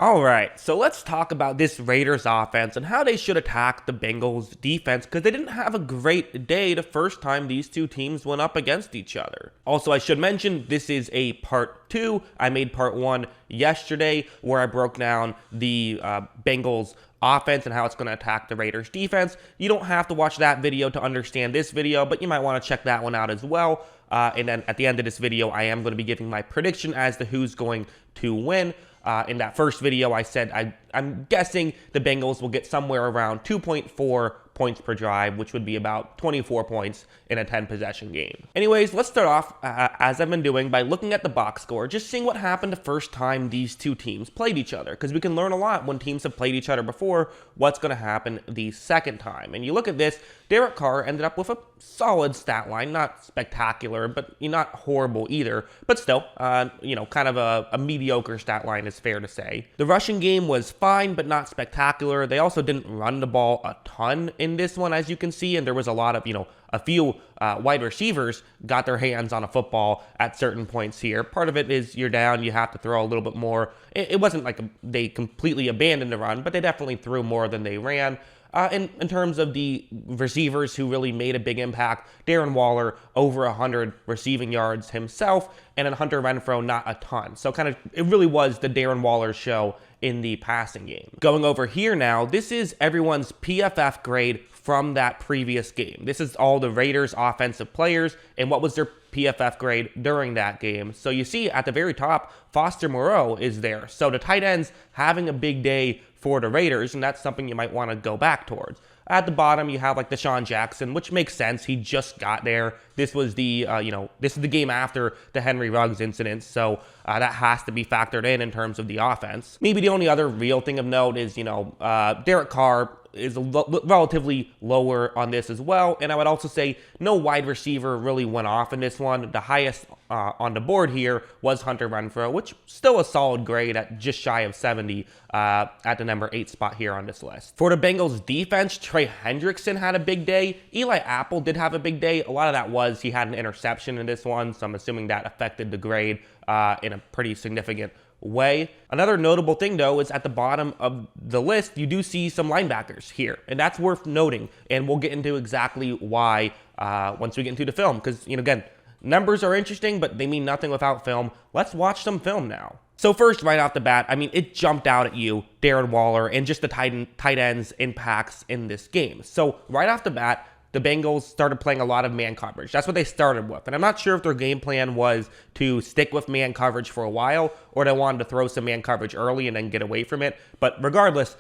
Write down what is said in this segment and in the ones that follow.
Alright, so let's talk about this Raiders offense and how they should attack the Bengals defense, because they didn't have a great day the first time these two teams went up against each other. Also, I should mention, this is a part 2. I made part 1 yesterday, where I broke down the Bengals offense and how it's going to attack the Raiders defense. You don't have to watch that video to understand this video, but you might want to check that one out as well. And then at the end of this video, I am going to be giving my prediction as to who's going to win. In that first video, I said I'm guessing the Bengals will get somewhere around 2.4 points per drive, which would be about 24 points in a 10-possession game. Anyways, let's start off, as I've been doing, by looking at the box score, just seeing what happened the first time these two teams played each other, because we can learn a lot when teams have played each other before, what's going to happen the second time. And you look at this, Derek Carr ended up with a solid stat line, not spectacular, but not horrible either, but still, kind of a mediocre stat line is fair to say. The rushing game was fine, but not spectacular. They also didn't run the ball a ton in this one, as you can see, and there was a lot of, a few wide receivers got their hands on a football at certain points here. Part of it is you're down, you have to throw a little bit more. It wasn't like they completely abandoned the run, but they definitely threw more than they ran. In terms of the receivers who really made a big impact, Darren Waller, over 100 receiving yards himself, and then Hunter Renfrow, not a ton. So it really was the Darren Waller show in the passing game. Going over here now, this is everyone's PFF grade from that previous game. This is all the Raiders offensive players and what was their PFF grade during that game. So you see at the very top, Foster Moreau is there. So the tight ends having a big day for the Raiders, and that's something you might want to go back towards. At the bottom, you have like Deshaun Jackson, which makes sense. He just got there. This was the, this is the game after the Henry Ruggs incident, so that has to be factored in terms of the offense. Maybe the only other real thing of note is, Derek Carr is relatively lower on this as well, and I would also say no wide receiver really went off in this one. The highest on the board here was Hunter Renfrow, which still a solid grade at just shy of 70 at the number 8 spot here on this list. For the Bengals defense, Trey Hendrickson had a big day. Eli Apple did have a big day. A lot of that was he had an interception in this one, so I'm assuming that affected the grade in a pretty significant way. Another notable thing, though, is at the bottom of the list, you do see some linebackers here, and that's worth noting, and we'll get into exactly why once we get into the film, because, again, numbers are interesting, but they mean nothing without film. Let's watch some film now. So first, right off the bat, it jumped out at you, Darren Waller, and just the tight ends impacts in this game. So right off the bat, the Bengals started playing a lot of man coverage. That's what they started with. And I'm not sure if their game plan was to stick with man coverage for a while or they wanted to throw some man coverage early and then get away from it. But regardless,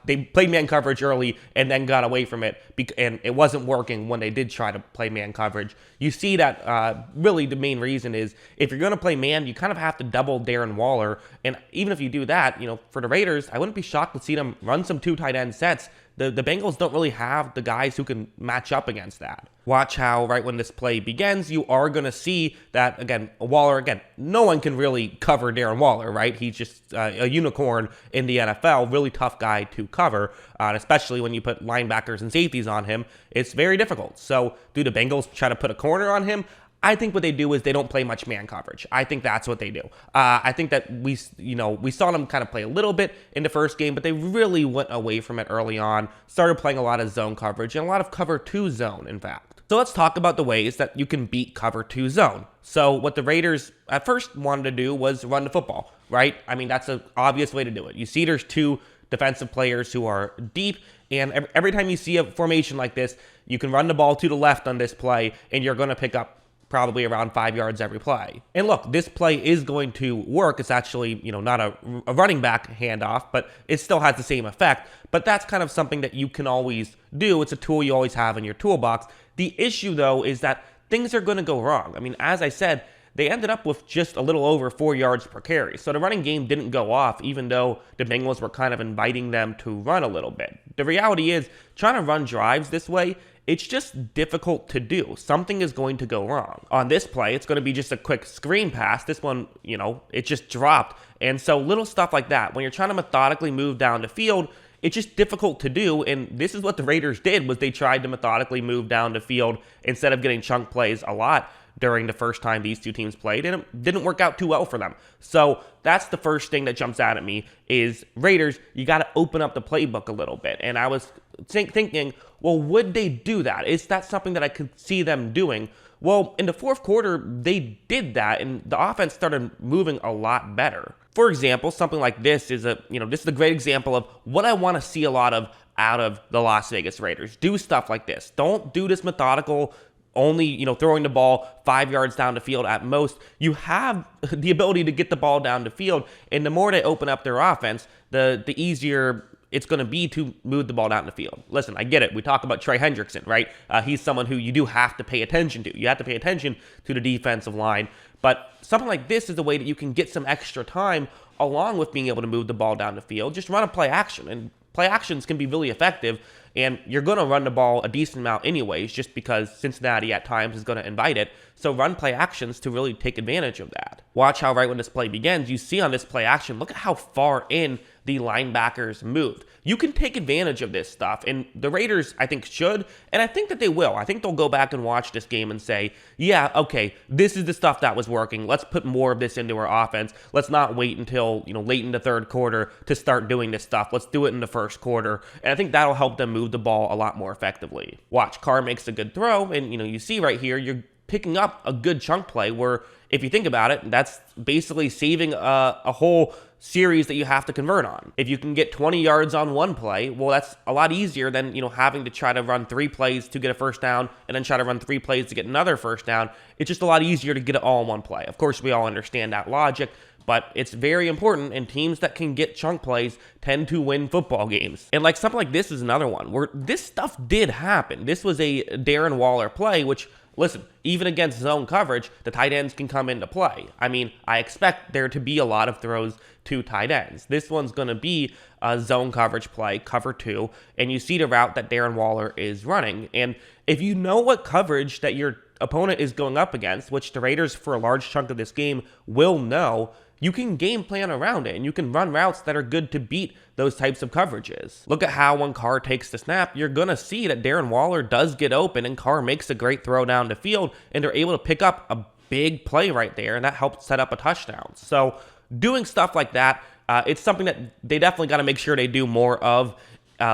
they played man coverage early and then got away from it. And it wasn't working when they did try to play man coverage. You see that really the main reason is if you're going to play man, you kind of have to double Darren Waller. And even if you do that, for the Raiders, I wouldn't be shocked to see them run some 2 tight end sets. The Bengals don't really have the guys who can match up against that. Watch how right when this play begins, you are going to see that, again, Waller, no one can really cover Darren Waller, right? He's just a unicorn in the NFL, really tough guy to cover, and especially when you put linebackers and safeties on him, it's very difficult. So do the Bengals try to put a corner on him? I think what they do is they don't play much man coverage. I think that's what they do. I think that we saw them kind of play a little bit in the first game, but they really went away from it early on, started playing a lot of zone coverage and a lot of cover 2 zone, in fact. So let's talk about the ways that you can beat cover 2 zone. So what the Raiders at first wanted to do was run the football, right? That's an obvious way to do it. You see there's 2 defensive players who are deep, and every time you see a formation like this, you can run the ball to the left on this play, and you're going to pick up probably around 5 yards every play. And look, this play is going to work. It's actually, not a running back handoff, but it still has the same effect. But that's kind of something that you can always do. It's a tool you always have in your toolbox. The issue, though, is that things are going to go wrong. As I said, they ended up with just a little over 4 yards per carry. So the running game didn't go off, even though the Bengals were kind of inviting them to run a little bit. The reality is, trying to run drives this way, it's just difficult to do. Something is going to go wrong. On this play, it's going to be just a quick screen pass. This one, it just dropped. And so little stuff like that, when you're trying to methodically move down the field, it's just difficult to do, and this is what the Raiders did, was they tried to methodically move down the field instead of getting chunk plays a lot. during the first time these two teams played, and it didn't work out too well for them. So that's the first thing that jumps out at me is Raiders, you got to open up the playbook a little bit. And I was thinking, well, would they do that? Is that something that I could see them doing? Well, in the fourth quarter, they did that, and the offense started moving a lot better. For example, something like this is this is a great example of what I want to see a lot of out of the Las Vegas Raiders. Do stuff like this. Don't do this methodical, only, throwing the ball 5 yards down the field at most. You have the ability to get the ball down the field, and the more they open up their offense, the easier it's going to be to move the ball down the field. Listen, I get it. We talk about Trey Hendrickson, right? He's someone who you do have to pay attention to. You have to pay attention to the defensive line. But something like this is a way that you can get some extra time along with being able to move the ball down the field. Just run a play action, and play actions can be really effective, and you're going to run the ball a decent amount anyways, just because Cincinnati at times is going to invite it. So run play actions to really take advantage of that. Watch how right when this play begins, you see on this play action, look at how far in the linebackers moved. You can take advantage of this stuff, and the Raiders, I think, should, and I think that they will. I think they'll go back and watch this game and say, yeah, okay, this is the stuff that was working. Let's put more of this into our offense. Let's not wait until, late in the third quarter to start doing this stuff. Let's do it in the first quarter, and I think that'll help them move the ball a lot more effectively. Watch, Carr makes a good throw, and, you see right here, you're picking up a good chunk play where, if you think about it, that's basically saving a whole series that you have to convert on. If you can get 20 yards on one play, well, that's a lot easier than, having to try to run 3 plays to get a first down and then try to run 3 plays to get another first down. It's just a lot easier to get it all in one play. Of course, we all understand that logic, but it's very important, and teams that can get chunk plays tend to win football games. And something like this is another one where this stuff did happen. This was a Darren Waller play, which, listen, even against zone coverage, the tight ends can come into play. I mean, I expect there to be a lot of throws to tight ends. This one's going to be a zone coverage play, cover 2, and you see the route that Darren Waller is running. And if you know what coverage that your opponent is going up against, which the Raiders for a large chunk of this game will know, you can game plan around it, and you can run routes that are good to beat those types of coverages. Look at how when Carr takes the snap, you're going to see that Darren Waller does get open, and Carr makes a great throw down the field, and they're able to pick up a big play right there, and that helped set up a touchdown. So doing stuff like that, it's something that they definitely got to make sure they do more of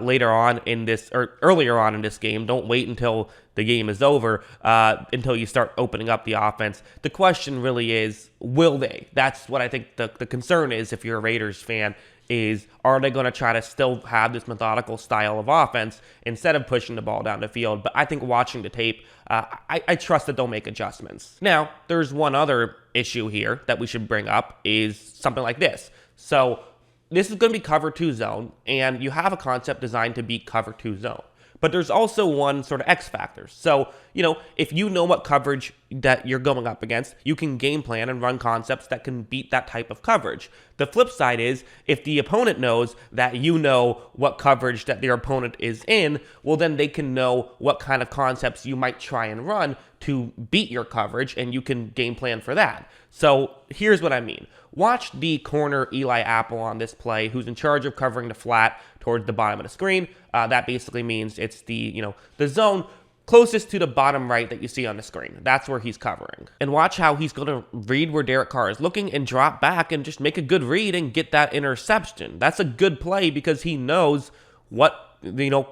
later on in this, or earlier on in this game. Don't wait until the game is over until you start opening up the offense. The question really is, will they? That's what I think the concern is if you're a Raiders fan, is are they going to try to still have this methodical style of offense instead of pushing the ball down the field? But I think watching the tape, I trust that they'll make adjustments. Now, there's one other issue here that we should bring up, is something like this. So this is going to be cover 2 zone, and you have a concept designed to beat cover 2 zone. But there's also one sort of X factor. So, if you know what coverage that you're going up against, you can game plan and run concepts that can beat that type of coverage. The flip side is, if the opponent knows that you know what coverage that their opponent is in, well, then they can know what kind of concepts you might try and run to beat your coverage, and you can game plan for that. So here's what I mean. Watch the corner Eli Apple on this play, who's in charge of covering the flat towards the bottom of the screen. That basically means it's the zone closest to the bottom right that you see on the screen. That's where he's covering. And watch how he's going to read where Derek Carr is looking and drop back and just make a good read and get that interception. That's a good play because he knows what,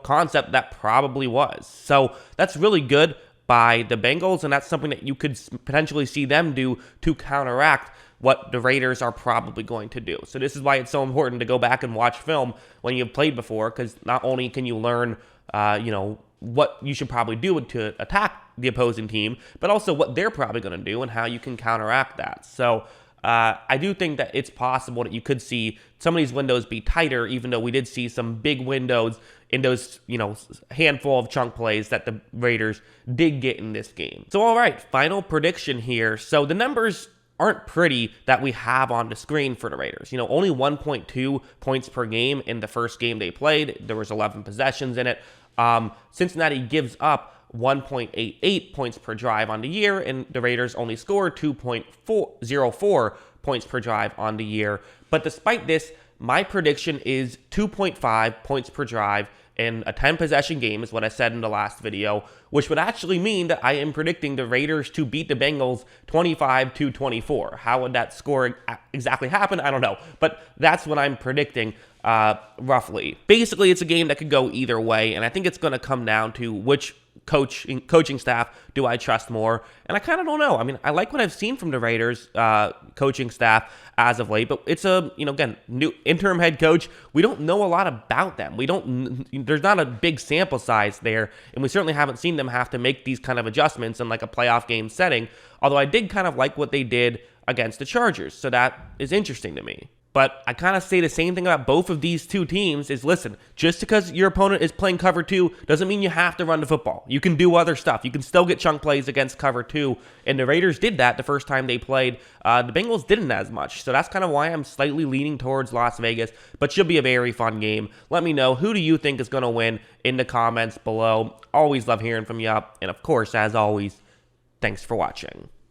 concept that probably was. So that's really good by the Bengals, and that's something that you could potentially see them do to counteract what the Raiders are probably going to do. So this is why it's so important to go back and watch film when you've played before, because not only can you learn, what you should probably do to attack the opposing team, but also what they're probably going to do and how you can counteract that. So I do think that it's possible that you could see some of these windows be tighter, even though we did see some big windows in those, handful of chunk plays that the Raiders did get in this game. So, all right, final prediction here. So the numbers aren't pretty that we have on the screen for the Raiders. Only 1.2 points per game in the first game they played. There was 11 possessions in it. Cincinnati gives up 1.88 points per drive on the year, and the Raiders only scored 2.04 points per drive on the year. But despite this, my prediction is 2.5 points per drive, in a 10-possession game, is what I said in the last video, which would actually mean that I am predicting the Raiders to beat the Bengals 25-24. How would that score exactly happen? I don't know, but that's what I'm predicting roughly. Basically, it's a game that could go either way, and I think it's going to come down to which coaching staff do I trust more, and I kind of don't know. I mean, I like what I've seen from the Raiders coaching staff as of late, but it's a, again, new interim head coach. We don't know a lot about them. There's not a big sample size there, and we certainly haven't seen them have to make these kind of adjustments in like a playoff game setting, although I did kind of like what they did against the Chargers, so that is interesting to me. But I kind of say the same thing about both of these two teams is, listen, just because your opponent is playing cover 2 doesn't mean you have to run the football. You can do other stuff. You can still get chunk plays against cover 2, and the Raiders did that the first time they played. The Bengals didn't as much, so that's kind of why I'm slightly leaning towards Las Vegas, but should be a very fun game. Let me know, who do you think is going to win in the comments below. Always love hearing from you, and of course, as always, thanks for watching.